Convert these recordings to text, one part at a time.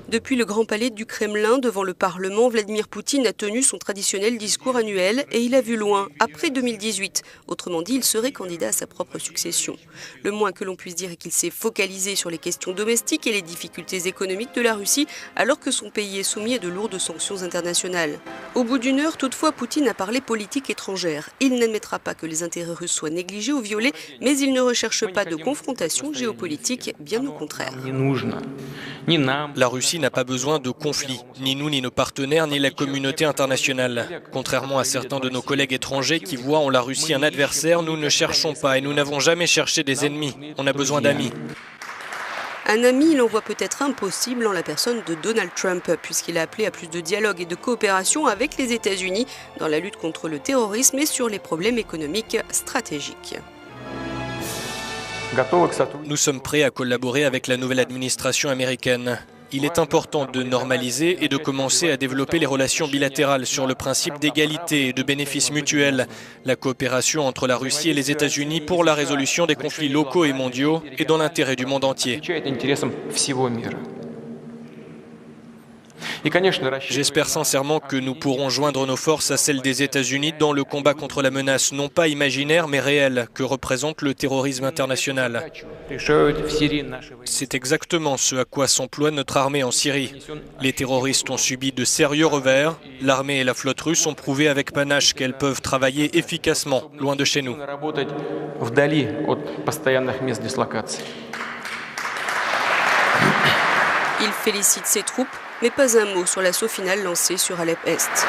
Depuis le Grand Palais du Kremlin, devant le Parlement, Vladimir Poutine a tenu son traditionnel discours annuel et il a vu loin, après 2018. Autrement dit, il serait candidat à sa propre succession. Le moins que l'on puisse dire est qu'il s'est focalisé sur les questions domestiques et les difficultés économiques de la Russie, alors que son pays est soumis à de lourdes sanctions internationales. Au bout d'une heure, toutefois, Poutine a parlé politique étrangère. Il n'admettra pas que les intérêts russes soient négligés ou violés, mais il ne recherche pas de confrontation géopolitique, bien au contraire. La Russie n'a pas besoin de conflits, ni nous, ni nos partenaires, ni la communauté internationale. Contrairement à certains de nos collègues étrangers qui voient en la Russie un adversaire, nous ne cherchons pas et nous n'avons jamais cherché des ennemis. On a besoin d'amis. Un ami, il en voit peut-être impossible en la personne de Donald Trump, puisqu'il a appelé à plus de dialogue et de coopération avec les États-Unis dans la lutte contre le terrorisme et sur les problèmes économiques stratégiques. Nous sommes prêts à collaborer avec la nouvelle administration américaine. Il est important de normaliser et de commencer à développer les relations bilatérales sur le principe d'égalité et de bénéfices mutuels. La coopération entre la Russie et les États-Unis pour la résolution des conflits locaux et mondiaux est dans l'intérêt du monde entier. J'espère sincèrement que nous pourrons joindre nos forces à celles des États-Unis dans le combat contre la menace, non pas imaginaire mais réelle, que représente le terrorisme international. C'est exactement ce à quoi s'emploie notre armée en Syrie. Les terroristes ont subi de sérieux revers. L'armée et la flotte russe ont prouvé avec panache qu'elles peuvent travailler efficacement, loin de chez nous. Il félicite ses troupes, mais pas un mot sur l'assaut final lancé sur Alep-Est.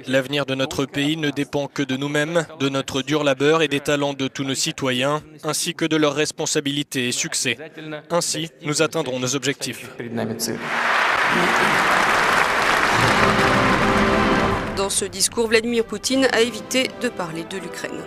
L'avenir de notre pays ne dépend que de nous-mêmes, de notre dur labeur et des talents de tous nos citoyens, ainsi que de leurs responsabilités et succès. Ainsi, nous atteindrons nos objectifs. Dans ce discours, Vladimir Poutine a évité de parler de l'Ukraine.